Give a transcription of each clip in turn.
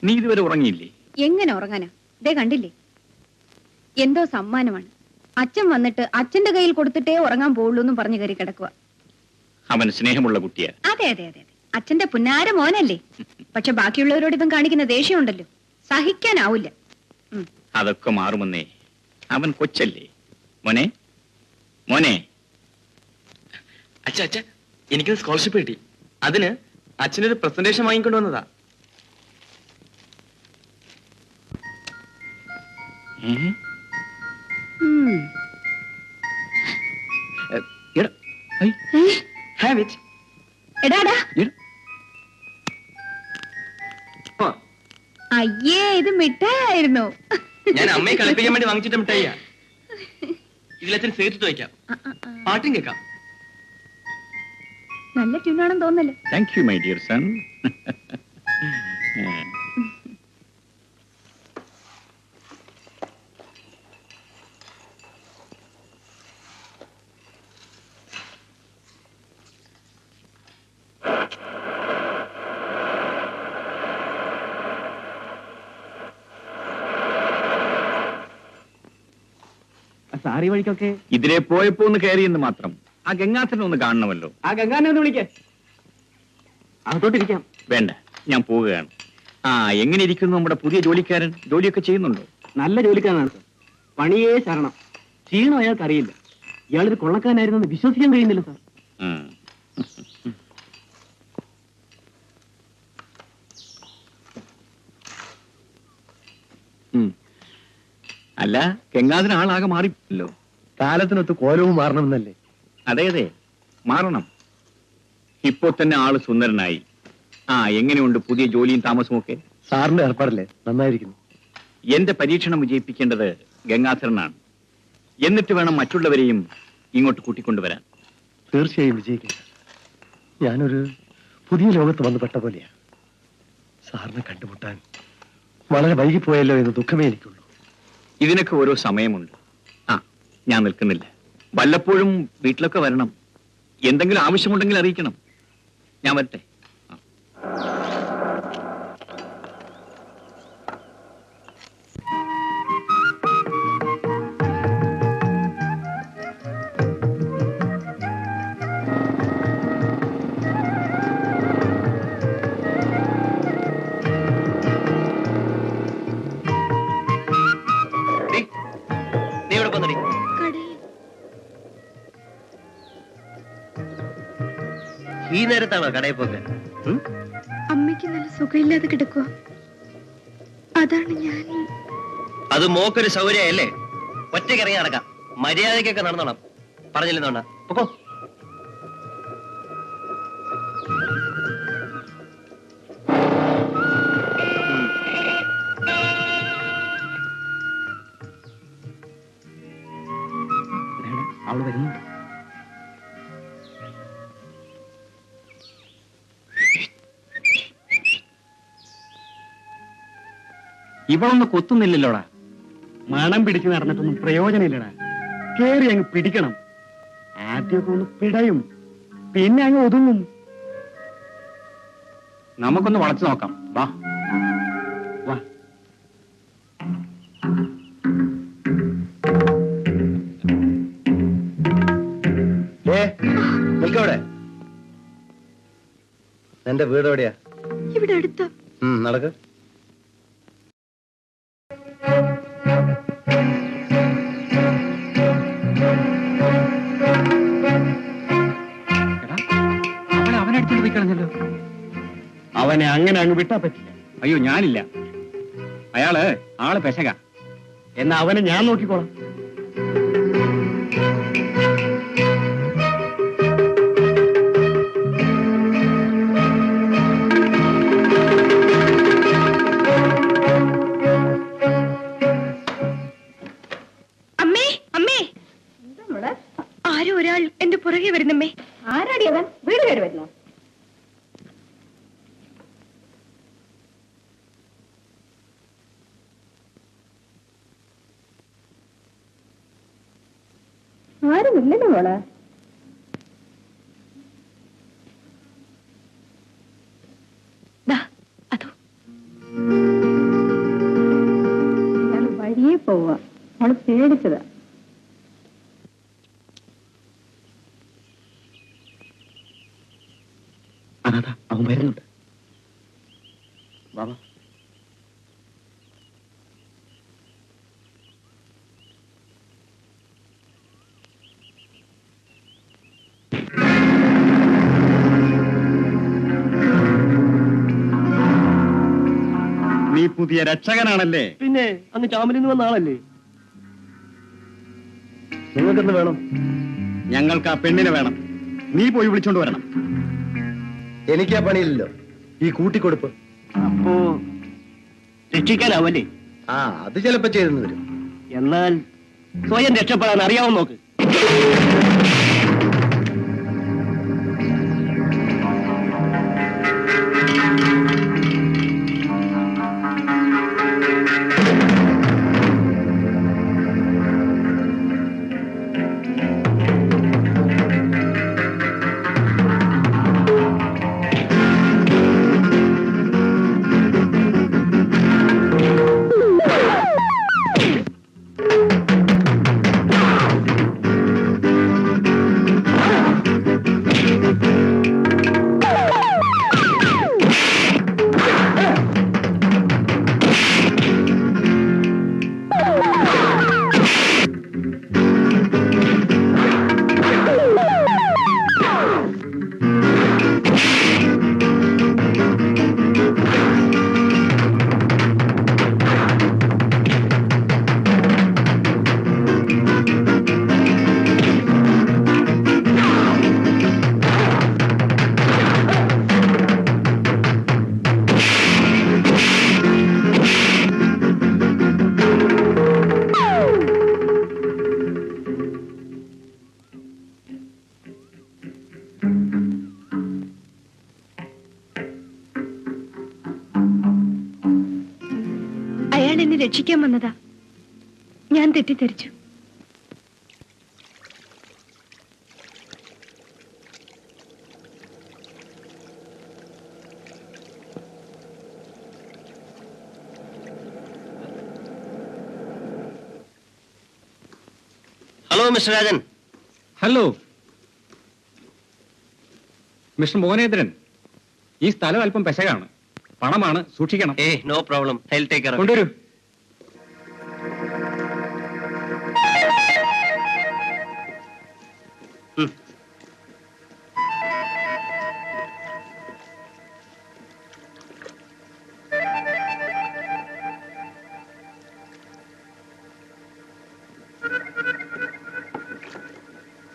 നീ ഇതുവരെ ഉറങ്ങിയില്ലേ? എങ്ങനെ ഉറങ്ങാനാ? ദേ കണ്ടില്ലേ, എന്തോ സമ്മാനമാണ്. അച്ഛൻ വന്നിട്ട് അച്ഛന്റെ കയ്യിൽ കൊടുത്തിട്ടേ ഉറങ്ങാൻ പോവുള്ളൂ എന്നും പറഞ്ഞു കയറി കിടക്കുക. അവൻ സ്നേഹമുള്ള കുട്ടിയാ. അതെ അതെ അതെ അതെ, അച്ഛന്റെ പുന്നാര മോനല്ലേ. പക്ഷെ ബാക്കിയുള്ളവരോട് ഇവൻ കാണിക്കുന്ന ദേഷ്യമുണ്ടല്ലോ, സഹിക്കാനാവില്ല. അതൊക്കെ മാറുമെന്നേ, അവൻ കൊച്ചല്ലേ. മോനെ മോനെ. അച്ഛ എനിക്ക് സ്കോളർഷിപ്പ് കിട്ടി. അതിന് അച്ഛനൊരു പ്രസന്റേഷൻ വാങ്ങിക്കൊണ്ട് വന്നതാ. അയ്യേ, ഇത് മിഠായിരുന്നു. ഞാൻ അമ്മയെ കളിപ്പിക്കാൻ വേണ്ടി വാങ്ങിച്ചിട്ട് മിഠായിയാ. ഇതിലച്ഛൻ സേർത്തിട്ട് വയ്ക്കാം, പാട്ടും കേൾക്കാം. നല്ല ട്യൂണാണെന്ന് തോന്നല്ലോ. Thank you my dear son. സാറി വഴിക്കൊക്കെ ഇതിലെ പോയപ്പോ ഒന്ന് കയറിയെന്ന് മാത്രം. ആ ഗംഗാധരനെ ഒന്ന് കാണണമല്ലോ. ആ ഗംഗാനെ ഒന്ന് വിളിക്കേ. അകത്തോട്ടിരിക്കാം. വേണ്ട, ഞാൻ പോവുകയാണ്. എങ്ങനെ ഇരിക്കുന്നു നമ്മുടെ പുതിയ ജോലിക്കാരൻ? ജോലിയൊക്കെ ചെയ്യുന്നുണ്ടോ? നല്ല ജോലിക്കാരനാണ് സാർ. പണിയേ ശരണം. ക്ഷീണം അയാൾക്ക് അറിയില്ല. ഇയാളൊരു കൊള്ളക്കാരനായിരുന്നെന്ന് വിശ്വസിക്കാൻ കഴിയുന്നില്ല സാർ. അല്ല, ഗംഗാധരൻ ആളാകെ മാറിയല്ലോ. കാലത്തിനൊത്ത് കോലവും മാറണമെന്നല്ലേ? അതെ അതെ, മാറണം. ഇപ്പോ തന്നെ ആള് സുന്ദരനായി. എങ്ങനെയുണ്ട് പുതിയ ജോലിയും താമസവും ഒക്കെ? സാറിന്റെ ഏർപ്പാടല്ലേ, നന്നായിരിക്കുന്നു. എന്റെ പരീക്ഷണം വിജയിപ്പിക്കേണ്ടത് ഗംഗാധരനാണ്. എന്നിട്ട് വേണം മറ്റുള്ളവരെയും ഇങ്ങോട്ട് കൂട്ടിക്കൊണ്ടുവരാൻ. തീർച്ചയായും വിജയിക്കും. ഞാനൊരു പുതിയ ലോകത്ത് വന്നു പെട്ട പോലെയാ. സാറിനെ കണ്ടുമുട്ടാൻ വളരെ വൈകിപ്പോയല്ലോ എന്ന് ദുഃഖമേ എനിക്കുള്ളൂ. ഇതിനൊക്കെ ഓരോ സമയമുണ്ട്. ഞാൻ നിൽക്കുന്നില്ല. വല്ലപ്പോഴും വീട്ടിലൊക്കെ വരണം. എന്തെങ്കിലും ആവശ്യമുണ്ടെങ്കിൽ അറിയിക്കണം. ഞാൻ വരട്ടെ. ഈ നേരത്താണോ കടയിൽ പോകാൻ? അമ്മയ്ക്ക് നല്ല സുഖമില്ലാതെ കിടക്കുക. അതാണ് ഞാൻ. അത് മോക്കൊരു സൗകര്യമല്ലേ? ഒറ്റയ്ക്ക് ഇറങ്ങി നടക്കാം. മര്യാദയ്ക്കൊക്കെ നടന്നോണം. പറഞ്ഞില്ലെന്നോണ്ട പൊക്കോ. അവള് വരുന്നു. ഇവളൊന്ന് കൊത്തുന്നില്ലല്ലോടാ. മണം പിടിച്ച് നടന്നിട്ടൊന്നും പ്രയോജനമില്ലടാ. കേറി അങ്ങ് പിടിക്കണം. ആദ്യമൊക്കെ ഒന്ന് പിടയും, പിന്നെ അങ്ങ് ഒതുങ്ങും. നമുക്കൊന്ന് വളച്ചു നോക്കാം. വാ വാ. നിൽക്കവിടെ. എന്റെ വീട് എവിടെയാ? ഇവിടെ അടുത്ത. നടക്ക്. അവനടുത്തോണ്ട് പോയി കളഞ്ഞല്ലോ. അവനെ അങ്ങനെ അങ്ങ് വിട്ടാ പറ്റില്ല. അയ്യോ, ഞാനില്ല. ആള് പെശക. എന്നാ അവനെ ഞാൻ നോക്കിക്കോളാം. ആരോ ഒരാൾ എന്റെ പുറകെ വരുന്നമ്മേ. ആരാടി അവൻ? വീട് കയറി വരുന്നു. ആരുമില്ലല്ലോ മോളെ. അതോ അതാ അവൻ വരുന്നുണ്ട്. ബാബാ, നീ പുതിയ രക്ഷകനാണല്ലേ? പിന്നെ അങ്ങ് ചാമലിന്ന് വന്ന ആളല്ലേ? നിങ്ങൾക്കെന്ന് വേണം? ഞങ്ങൾക്ക് ആ പെണ്ണിനെ വേണം. നീ പോയി വിളിച്ചോണ്ട് വരണം. എനിക്ക് ആ പണിയില്ലല്ലോ, ഈ കൂട്ടിക്കൊടുപ്പ്. അപ്പോ രക്ഷിക്കാനാവല്ലേ? ആ, അത് ചിലപ്പോ ചെയ്തെന്ന് വരും. എന്നാൽ സ്വയം രക്ഷപ്പെടാൻ അറിയാമോ നോക്ക്. അയാൾ എന്നെ രക്ഷിക്കാൻ വന്നതാ. ഞാൻ തെറ്റിദ്ധരിച്ചു. Hello mister Rajan. Hello mister Mohanendran, ഈ സ്ഥലം അല്പം പെശകാണ്. പണമാണ്, സൂക്ഷിക്കണം. No problem, I will take care. കൊണ്ടുവരൂ.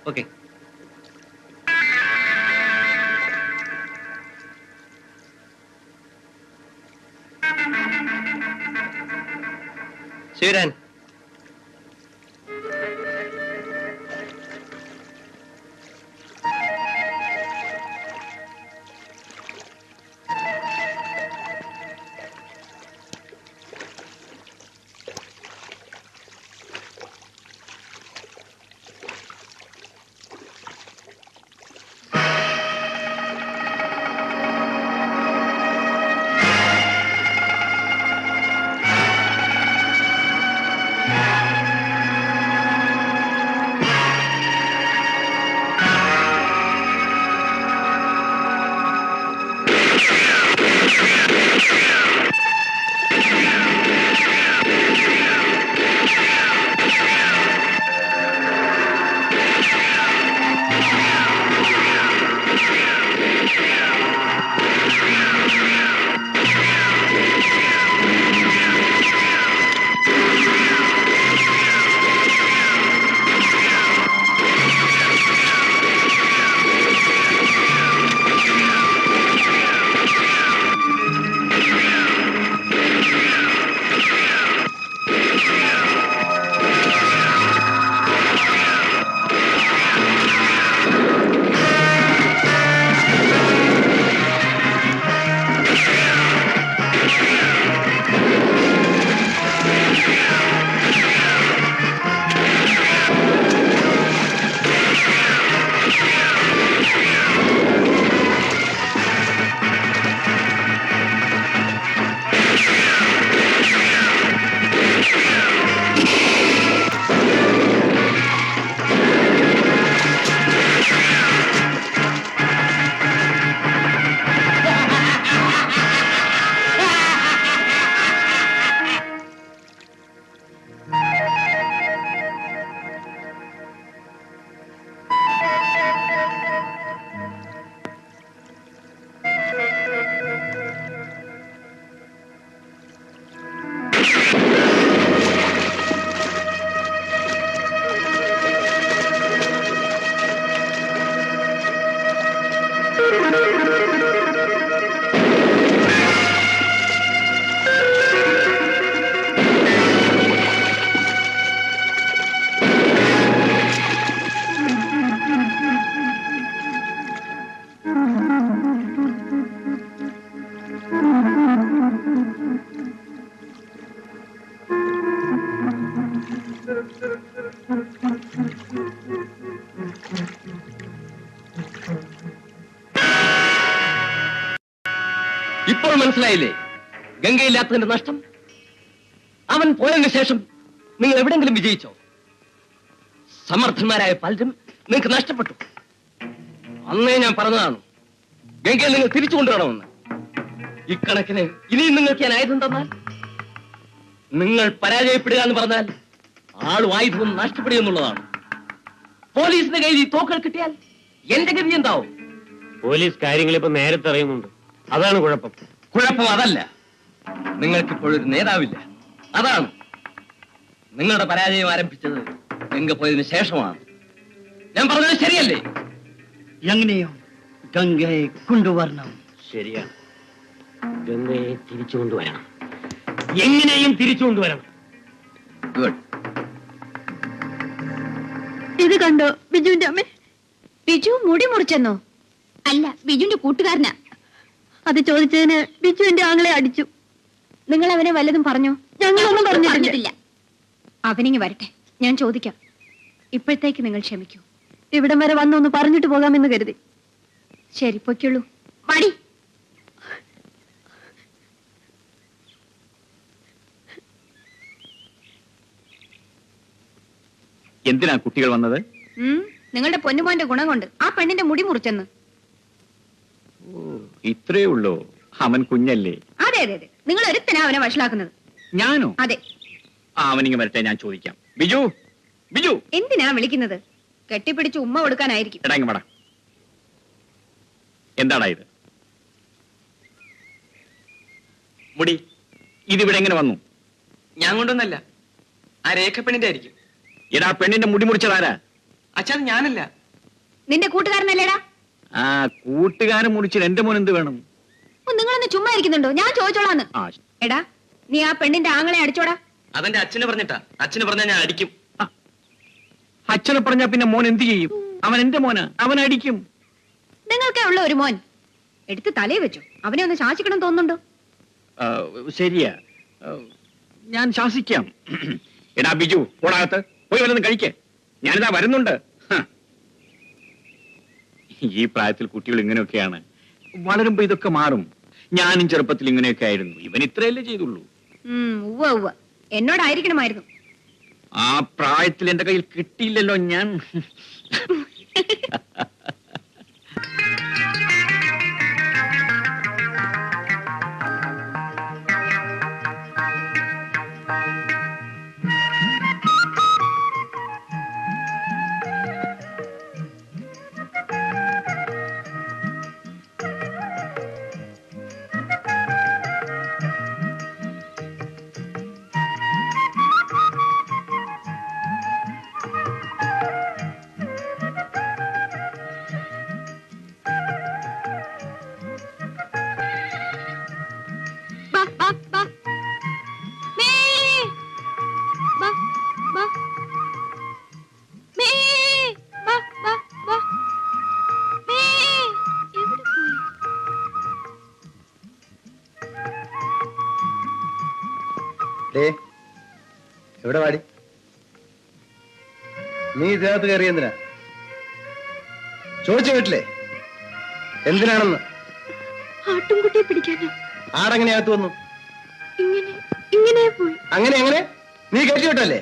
ഓക്കെ. ശിവരാൻ, ഇപ്പോൾ മനസ്സിലായില്ലേ ഗംഗയില്ലാത്തതിന്റെ നഷ്ടം? അവൻ പോയതിനു ശേഷം നിങ്ങൾ എവിടെങ്കിലും വിജയിച്ചോ? സമർത്ഥന്മാരായ പലരും നിങ്ങൾക്ക് നഷ്ടപ്പെട്ടു. അന്നേ ഞാൻ പറഞ്ഞതാണ് ഗംഗയെ നിങ്ങൾ തിരിച്ചു കൊണ്ടുവരണമെന്ന്. ഇക്കണക്കിന് ഇനിയും നിങ്ങൾക്ക് ഞാൻ ആയുധം തന്നാൽ, നിങ്ങൾ പരാജയപ്പെടുക എന്ന് പറഞ്ഞാൽ ആളും ആയുധവും നഷ്ടപ്പെടുക എന്നുള്ളതാണ്. പോലീസിന്റെ കയ്യിൽ ഈ തോക്കൾ കിട്ടിയാൽ എന്റെ ഗതി എന്താവും? പോലീസ് കാര്യങ്ങൾ ഇപ്പൊ നേരത്തെ അറിയുന്നുണ്ട്. അതാണ് കുഴപ്പം. കുഴപ്പം അതല്ല, നിങ്ങൾക്കിപ്പോഴൊരു നേതാവില്ല. അതാണ്. നിങ്ങളുടെ പരാജയം ആരംഭിച്ചത് ഗംഗ പോയതിനു ശേഷമാണ്. ഞാൻ പറഞ്ഞത് ശരിയല്ലേ? എങ്ങനെയോ ഗംഗയെ കൊണ്ടുവരണം. ശരിയാണ്. ഗംഗയെ തിരിച്ചു കൊണ്ടുവരണം. എങ്ങനെയും തിരിച്ചു കൊണ്ടുവരണം. ഗുഡ്. ഇത് കണ്ടോ ബിജുവിന്റെ അമ്മ? ബിജു മുടി മുറിച്ചെന്നോ? അല്ല, ബിജുവിന്റെ കൂട്ടുകാരനാ. അത് ചോദിച്ചതിന് ബിജു എന്റെ ആങ്ങളെ അടിച്ചു. നിങ്ങൾ അവനെ വല്ലതും പറഞ്ഞോ? ഞങ്ങളൊന്നും പറഞ്ഞിട്ടില്ല. അവനിങ്ങി വരട്ടെ, ഞാൻ ചോദിക്കാം. ഇപ്പോഴത്തേക്ക് നിങ്ങൾ ക്ഷമിക്കൂ. ഇവിടം വരെ വന്നൊന്ന് പറഞ്ഞിട്ട് പോകാമെന്ന് കരുതി. ശരി, പൊയ്ക്കുള്ളൂ. മടി. എന്തിനാ കുട്ടികൾ വന്നത്? നിങ്ങളുടെ പൊന്നുമോന്റെ ഗുണം കൊണ്ട് ആ പെണ്ണിന്റെ മുടി മുറിച്ചെന്ന്. ഇത്രേ ഉള്ളൂ? അവൻ കുഞ്ഞല്ലേ? അതെ അതെ അതെ, നിങ്ങൾ ഒരുത്തനാ അവനെ വഷളാക്കുന്നത്. ഞാനോ? അതെ. അവനിങ്ങ് വരട്ടെ, ഞാൻ ചോദിക്കാം. ബിജു, ബിജു. എന്തിനാ വിളിക്കുന്നത്? കെട്ടിപ്പിടിച്ച് ഉമ്മ കൊടുക്കാനായിരിക്കും. എടാ ഇങ്ങ് വാടാ. എന്താടാ ഇത്? മുടി ഇതിവിടെ എങ്ങനെ വന്നു? ഞാൻ കൊണ്ടൊന്നല്ല, ആ രേഖപ്പെണ്ണിന്റെ ആയിരിക്കും. എടാ, പെണ്ണിന്റെ മുടി മുറിച്ചതാരാ? അച്ഛാ, ഞാനല്ല. നിന്റെ കൂട്ടുകാരനല്ലേടാ? ആ കൂട്ടുകാരൻ മുറിച്ചിട്ട് എന്റെ മോൻ എന്ത് വേണം? നിങ്ങളൊന്ന് ചുമ്മാ ഇരിക്കുന്നുണ്ടോ? ഞാൻ ചോദിച്ചോളാന്ന്. ആ എടാ, നീ ആ പെണ്ണിന്റെ ആങ്ങളെ അടിച്ചോടാ. അതെന്റെ അച്ഛന് പറഞ്ഞിട്ടാ. അച്ഛന് പറഞ്ഞാൽ ഞാൻ അടിക്കും. അച്ഛനെ പറഞ്ഞാ പിന്നെ മോൻ എന്ത് ചെയ്യും? അവൻ എന്റെ മോനാ, അവൻ അടിക്കും. നിങ്ങൾക്കേ ഉള്ള ഒരു മോൻ. എടുത്ത് തലയിൽ വെച്ചു. അവനെ ഒന്ന് ശാസിക്കണം തോന്നുന്നുണ്ടോ? ശരിയാ, ഞാൻ ശാസിക്കാം. എടാ ബിജു, ഓടാകത്ത് പോയി വല്ലതും കഴിക്കേ. ഞാനിതാ വരുന്നുണ്ട്. ഈ പ്രായത്തിൽ കുട്ടികൾ ഇങ്ങനെയൊക്കെയാണ്. വളരുമ്പോ ഇതൊക്കെ മാറും. ഞാനും ചെറുപ്പത്തിൽ ഇങ്ങനെയൊക്കെ ആയിരുന്നു. ഇവൻ ഇത്രയല്ലേ ചെയ്തുള്ളൂ. ഉവ്വ ഉവ്വ, എന്നോടായിരിക്കണമായിരുന്നു. ആ പ്രായത്തിൽ എന്റെ കയ്യിൽ കിട്ടിയില്ലല്ലോ ഞാൻ. എവിടെ വാടി? നീ ഇതിനകത്ത് കയറി എന്തിനാ? ചോദിച്ചു കേട്ടില്ലേ എന്തിനാണെന്ന്? ആട്ടുംകുട്ടിയെ പിടിക്കാനോ? ആടെങ്ങനെയകത്ത് വന്നു? ഇങ്ങനെ പോയി. അങ്ങനെ എങ്ങനെ? നീ കയറ്റി വിട്ടല്ലേ?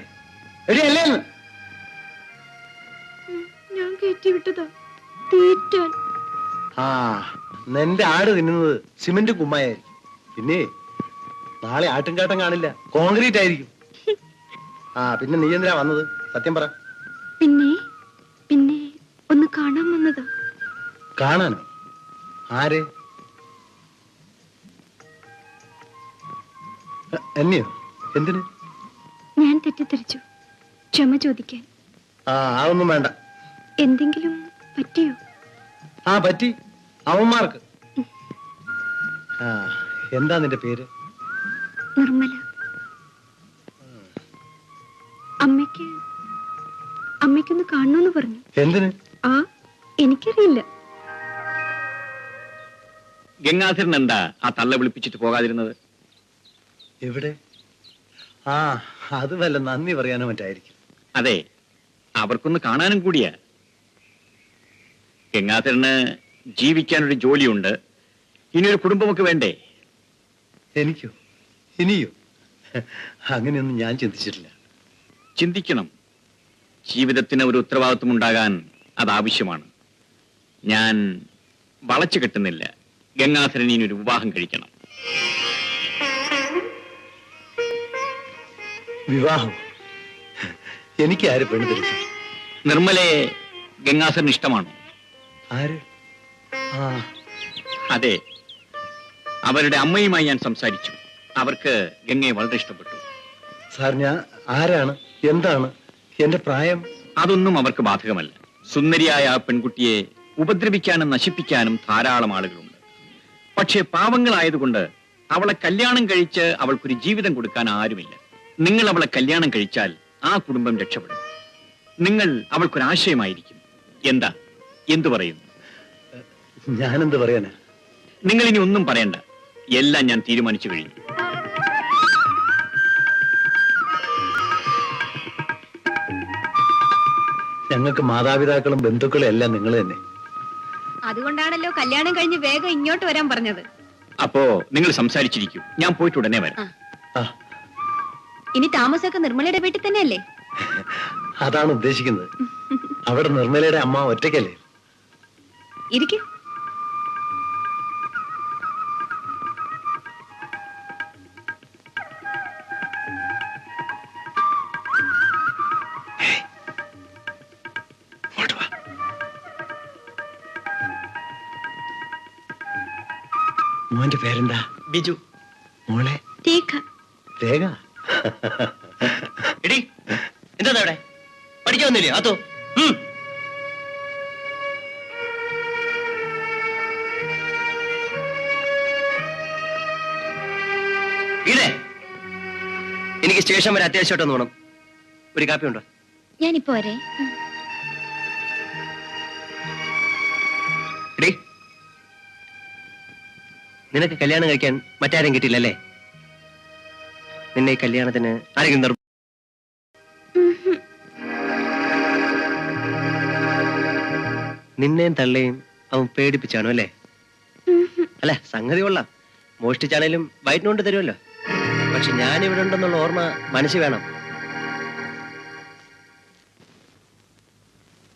എടി അല്ലേ? ഞാൻ കയറ്റി വിട്ടതാ തീറ്റാൻ. ആ, നിന്റെ ആട് തിന്നുന്നത് സിമന്റ് കുമ്മായായിരിക്കും. പിന്നെ നാളെ ആട്ടുംകാട്ടം കാണില്ല, കോൺക്രീറ്റ് ആയിരിക്കും. ആ, പിന്നെ നീ എന്തിനാ വന്നത്? സത്യം പറ. പിന്നെ ഒന്ന് കാണാൻ വന്നതാ. കാണാനോ? ആരെ? എന്നെയോ? എന്തിന്? ഞാൻ തെറ്റിദ്ധരിച്ചു. ക്ഷമ ചോദിക്കാൻ. അതൊന്നും വേണ്ട. എന്തെങ്കിലും പറ്റിയോ? പറ്റി. അവന്മാർക്ക്. എന്താ നിന്റെ പേര്? നിർമ്മല. അമ്മയ്ക്കൊന്ന് കാണണമെന്ന് പറഞ്ഞു. എന്തിന്? എനിക്കറിയില്ല. ഗംഗാധരൻ എന്താ ആ തള്ള വിളിപ്പിച്ചിട്ട് പോകാതിരുന്നത്? എവിടെ? അത് വല്ല നന്ദി പറയാനോ മറ്റായിരിക്കും. അതെ, അവർക്കൊന്ന് കാണാനും കൂടിയാ. ഗംഗാധരന് ജീവിക്കാനൊരു ജോലിയുണ്ട്, ഇനിയൊരു കുടുംബമൊക്കെ വേണ്ടേ? എനിക്കോ? ഇനിയോ? അങ്ങനെയൊന്നും ഞാൻ ചിന്തിച്ചിട്ടില്ല. ചിന്തിക്കണം. ജീവിതത്തിന് ഒരു ഉത്തരവാദിത്വം ഉണ്ടാകാൻ അതാവശ്യമാണ്. ഞാൻ വളച്ചു കെട്ടുന്നില്ല. ഗംഗാധരൻ ഇനി ഒരു വിവാഹം കഴിക്കണം. വിവാഹം? എനിക്ക് ആര് പെണ്ണ് തരിച്ചു? നിർമ്മലയെ ഗംഗാധരൻ ഇഷ്ടമാണോ? ആര്? അതെ, അവരുടെ അമ്മയുമായി ഞാൻ സംസാരിച്ചു. അവർക്ക് ഗംഗയെ വളരെ ഇഷ്ടപ്പെട്ടു. സാർ, ഞാൻ ആരാണ്, എന്താണ്, എന്റെ പ്രായം? അതൊന്നും അവർക്ക് ബാധകമല്ല. സുന്ദരിയായ ആ പെൺകുട്ടിയെ ഉപദ്രവിക്കാനും നശിപ്പിക്കാനും ധാരാളം ആളുകളുണ്ട്. പക്ഷേ പാവങ്ങളായതുകൊണ്ട് അവളെ കല്യാണം കഴിച്ച് അവൾക്കൊരു ജീവിതം കൊടുക്കാൻ ആരുമില്ല. നിങ്ങൾ അവളെ കല്യാണം കഴിച്ചാൽ ആ കുടുംബം രക്ഷപ്പെടും. നിങ്ങൾ അവൾക്കൊരാശയമായിരിക്കും. എന്താ, എന്തു പറയുന്നു? ഞാനെന്ത് പറയാനാ? നിങ്ങൾ ഇനി ഒന്നും പറയണ്ട, എല്ലാം ഞാൻ തീരുമാനിച്ചു കഴിഞ്ഞു. ഞങ്ങൾക്ക് മാതാപിതാക്കളും ബന്ധുക്കളും എല്ലാം നിങ്ങൾ തന്നെ. അതുകൊണ്ടാണല്ലോ കല്യാണം കഴിഞ്ഞ് വേഗം ഇങ്ങോട്ട് വരാൻ പറഞ്ഞത്. അപ്പോ നിങ്ങൾ സംസാരിച്ചിരിക്കൂ, ഞാൻ പോയിട്ട് ഉടനെ വരാം. ഇനി താമസമൊക്കെ നിർമ്മലയുടെ വീട്ടിൽ തന്നെയല്ലേ? അതാണ് ഉദ്ദേശിക്കുന്നത്. അവിടെ നിർമ്മലയുടെ അമ്മ ഒറ്റയ്ക്കല്ലേ? ഇരിക്കും. മോന്റെ പേരെന്താ? ബിജു. മോളെ? രേഖ. രേഖ? എടി, എന്താ അവിടെ പഠിക്കാൻ വന്നില്ലേ? അതോ ഇതേ, എനിക്ക് സ്റ്റേഷൻ വരെ അത്യാവശ്യമായിട്ടൊന്ന് വേണം. ഒരു കാപ്പി ഉണ്ടോ? ഞാനിപ്പോ വരെ. എടി, നിനക്ക് കല്യാണം കഴിക്കാൻ മറ്റാരും കിട്ടിയില്ലല്ലേ? നിന്നെ ഈ കല്യാണത്തിന് ആരെങ്കിലും നിന്നെയും തള്ളയും അവൻ പേടിപ്പിച്ചാണോ അല്ലേ? അല്ല, സംഗതി കൊള്ളാം. മോഷ്ടിച്ചാണേലും വയറ്റിനോണ്ട് തരുമല്ലോ. പക്ഷെ ഞാൻ ഇവിടെ ഉണ്ടെന്നുള്ള ഓർമ്മ മനസ്സിൽ വേണം.